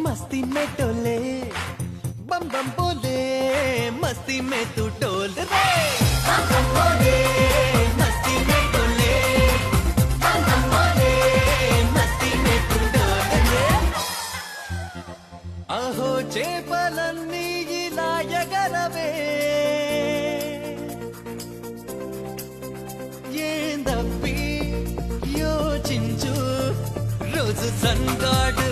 मस्ती में डोले बम बम बोले मस्ती में तू डोल रे बम बम बोले मस्ती में डोले बम बम बोले मस्ती में तू डोल रे अहो చేపలన్నీ ఇలా ఎగరవే ఏందప్పి యోచించు రోజు సంగాడు